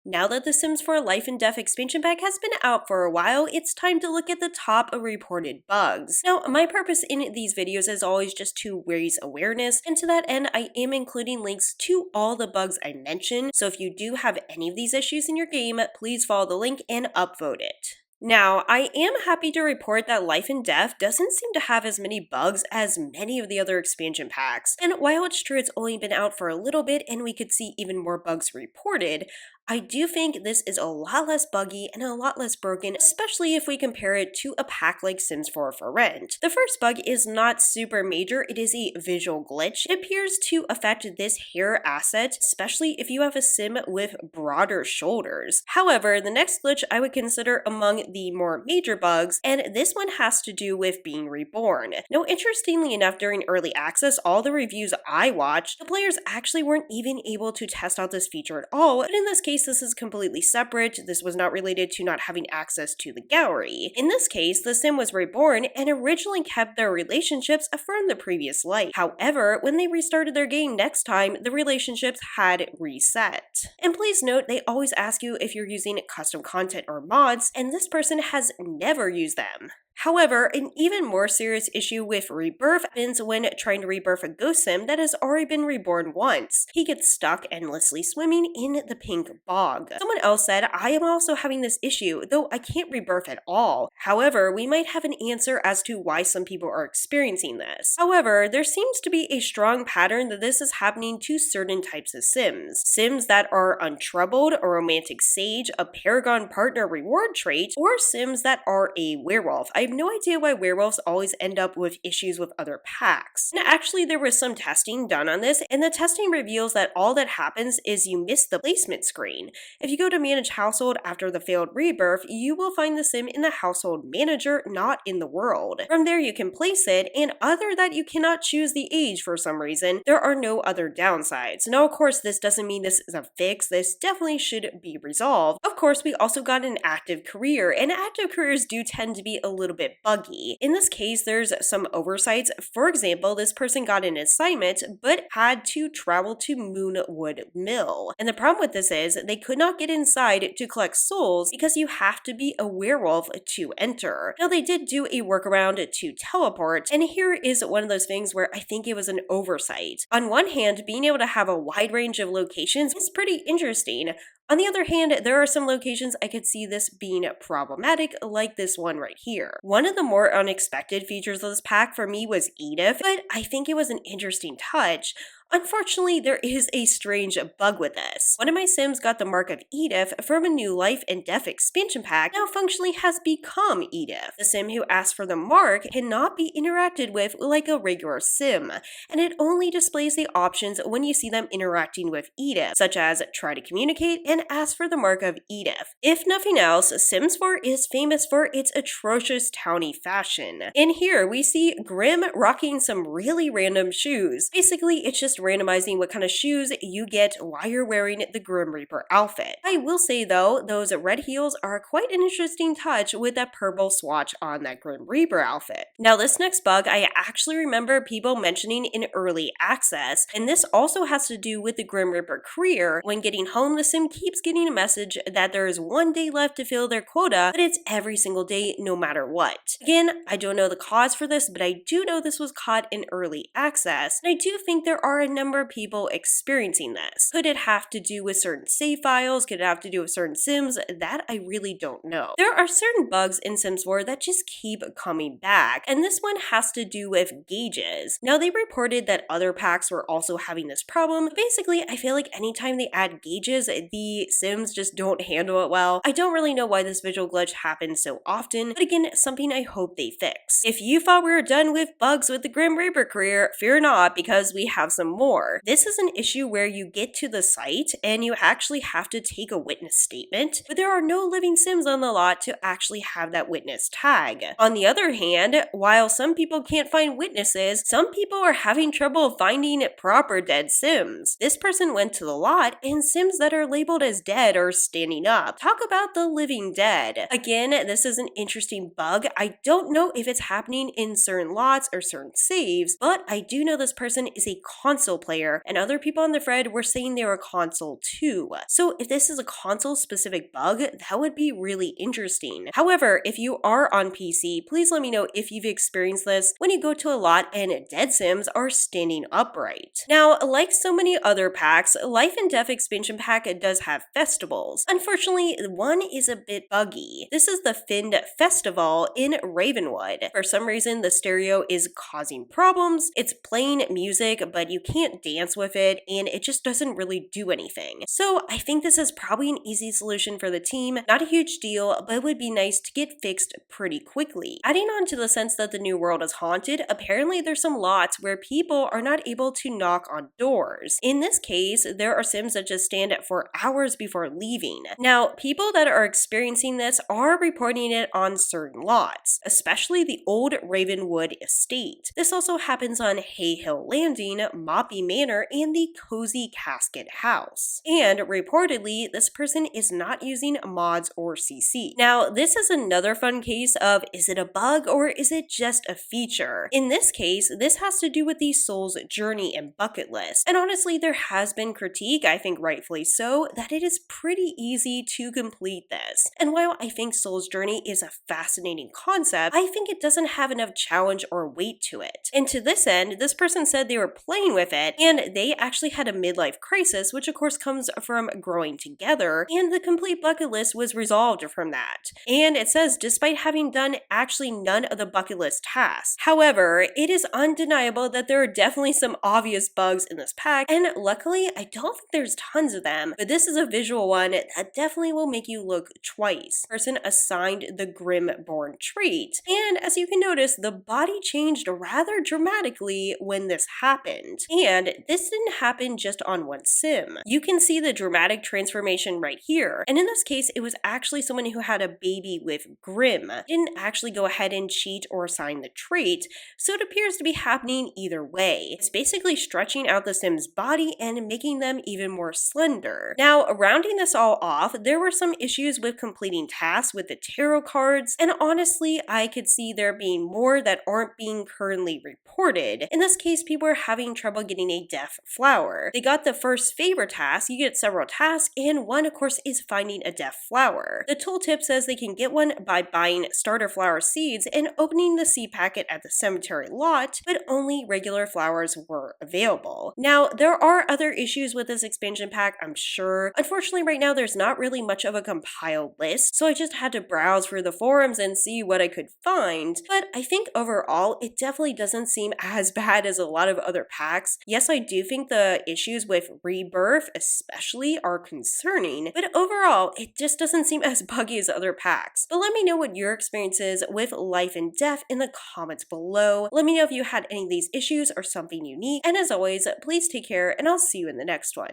Now that the Sims 4 Life and Death expansion pack has been out for a while, it's time to look at the top reported bugs. Now, my purpose in these videos is always just to raise awareness, and to that end, I am including links to all the bugs I mentioned, so if you do have any of these issues in your game, please follow the link and upvote it. Now, I am happy to report that Life and Death doesn't seem to have as many bugs as many of the other expansion packs, and while it's true it's only been out for a little bit and we could see even more bugs reported, I do think this is a lot less buggy and a lot less broken, especially if we compare it to a pack like Sims 4 for Rent. The first bug is not super major, it is a visual glitch. It appears to affect this hair asset, especially if you have a Sim with broader shoulders. However, the next glitch I would consider among the more major bugs, and this one has to do with being reborn. Now, interestingly enough, during early access, all the reviews I watched, the players actually weren't even able to test out this feature at all, but in this case, this is completely separate. This was not related to not having access to the gallery. In this case, the Sim was reborn and originally kept their relationships from the previous life. However, when they restarted their game next time, the relationships had reset. And please note, they always ask you if you're using custom content or mods, and this person has never used them. However, an even more serious issue with rebirth happens when trying to rebirth a ghost sim that has already been reborn once. He gets stuck endlessly swimming in the pink bog. Someone else said, I am also having this issue, though I can't rebirth at all. However, we might have an answer as to why some people are experiencing this. However, there seems to be a strong pattern that this is happening to certain types of Sims. Sims that are untroubled, a romantic sage, a paragon partner reward trait, or Sims that are a werewolf. I have no idea why werewolves always end up with issues with other packs. And actually, there was some testing done on this, and the testing reveals that all that happens is you miss the placement screen. If you go to manage household after the failed rebirth, you will find the Sim in the household manager, not in the world. From there you can place it, and other that you cannot choose the age for some reason, there are no other downsides. Now, of course, this doesn't mean this is a fix. This definitely should be resolved. Of course, we also got an active career, and active careers do tend to be a little bit buggy. In this case, there's some oversights. For example, this person got an assignment but had to travel to Moonwood Mill. And the problem with this is they could not get inside to collect souls because you have to be a werewolf to enter. Now, they did do a workaround to teleport, and here is one of those things where I think it was an oversight. On one hand, being able to have a wide range of locations is pretty interesting. On the other hand, there are some locations I could see this being problematic, like this one right here. One of the more unexpected features of this pack for me was Edith, but I think it was an interesting touch. Unfortunately, there is a strange bug with this. One of my Sims got the mark of Edith from a new Life and Death expansion pack, now functionally has become Edith. The Sim who asked for the mark cannot be interacted with like a regular Sim, and it only displays the options when you see them interacting with Edith, such as try to communicate and ask for the mark of Edith. If nothing else, Sims 4 is famous for its atrocious townie fashion. In here, we see Grim rocking some really random shoes. Basically, it's just randomizing what kind of shoes you get while you're wearing the Grim Reaper outfit. I will say though, those red heels are quite an interesting touch with that purple swatch on that Grim Reaper outfit. Now, this next bug I actually remember people mentioning in early access, and this also has to do with the Grim Reaper career. When getting home, the Sim keeps getting a message that there is one day left to fill their quota, but it's every single day no matter what. Again, I don't know the cause for this, but I do know this was caught in early access, and I do think there are a number of people experiencing this. Could it have to do with certain save files? Could it have to do with certain Sims? That I really don't know. There are certain bugs in Sims 4 that just keep coming back, and this one has to do with gauges. Now, they reported that other packs were also having this problem. Basically, I feel like anytime they add gauges, the Sims just don't handle it well. I don't really know why this visual glitch happens so often, but again, something I hope they fix. If you thought we were done with bugs with the Grim Reaper career, fear not, because we have some more. This is an issue where you get to the site and you actually have to take a witness statement, but there are no living Sims on the lot to actually have that witness tag. On the other hand, while some people can't find witnesses, some people are having trouble finding proper dead Sims. This person went to the lot and Sims that are labeled as dead are standing up. Talk about the living dead. Again, this is an interesting bug. I don't know if it's happening in certain lots or certain saves, but I do know this person is a constant console player, and other people on the thread were saying they were console too. So if this is a console specific bug, that would be really interesting. However, if you are on PC, please let me know if you've experienced this when you go to a lot and dead Sims are standing upright. Now, like so many other packs, Life and Death expansion pack does have festivals. Unfortunately, one is a bit buggy. This is the Find Festival in Ravenwood. For some reason, the stereo is causing problems. It's playing music, but you can't dance with it, and it just doesn't really do anything. So I think this is probably an easy solution for the team. Not a huge deal, but it would be nice to get fixed pretty quickly. Adding on to the sense that the new world is haunted, apparently there's some lots where people are not able to knock on doors. In this case, there are Sims that just stand for hours before leaving. Now, people that are experiencing this are reporting it on certain lots, especially the old Ravenwood estate. This also happens on Hay Hill Landing, Moppy Manor, and the Cozy Casket House. And reportedly, this person is not using mods or CC. Now, this is another fun case of, is it a bug or is it just a feature? In this case, this has to do with the Soul's journey and bucket list. And honestly, there has been critique, I think rightfully so, that it is pretty easy to complete this. And while I think Soul's journey is a fascinating concept, I think it doesn't have enough challenge or weight to it. And to this end, this person said they were playing with it, and they actually had a midlife crisis, which of course comes from growing together, and the complete bucket list was resolved from that. And it says, despite having done actually none of the bucket list tasks. However, it is undeniable that there are definitely some obvious bugs in this pack, and luckily, I don't think there's tons of them, but this is a visual one that definitely will make you look twice. Person assigned the Grim-born trait, and as you can notice, the body changed rather dramatically when this happened. And this didn't happen just on one sim. You can see the dramatic transformation right here, and in this case, it was actually someone who had a baby with Grim. Didn't actually go ahead and cheat or assign the trait, so it appears to be happening either way. It's basically stretching out the sim's body and making them even more slender. Now, rounding this all off, there were some issues with completing tasks with the tarot cards, and honestly, I could see there being more that aren't being currently reported. In this case, people are having trouble getting a deaf flower. They got the first favor task, you get several tasks, and one, of course, is finding a deaf flower. The tooltip says they can get one by buying starter flower seeds and opening the seed packet at the cemetery lot, but only regular flowers were available. Now, there are other issues with this expansion pack, I'm sure. Unfortunately, right now, there's not really much of a compiled list, so I just had to browse through the forums and see what I could find. But I think overall, it definitely doesn't seem as bad as a lot of other packs. Yes, I do think the issues with Rebirth especially are concerning, but overall, it just doesn't seem as buggy as other packs. But let me know what your experience is with Life and Death in the comments below. Let me know if you had any of these issues or something unique, and as always, please take care, and I'll see you in the next one.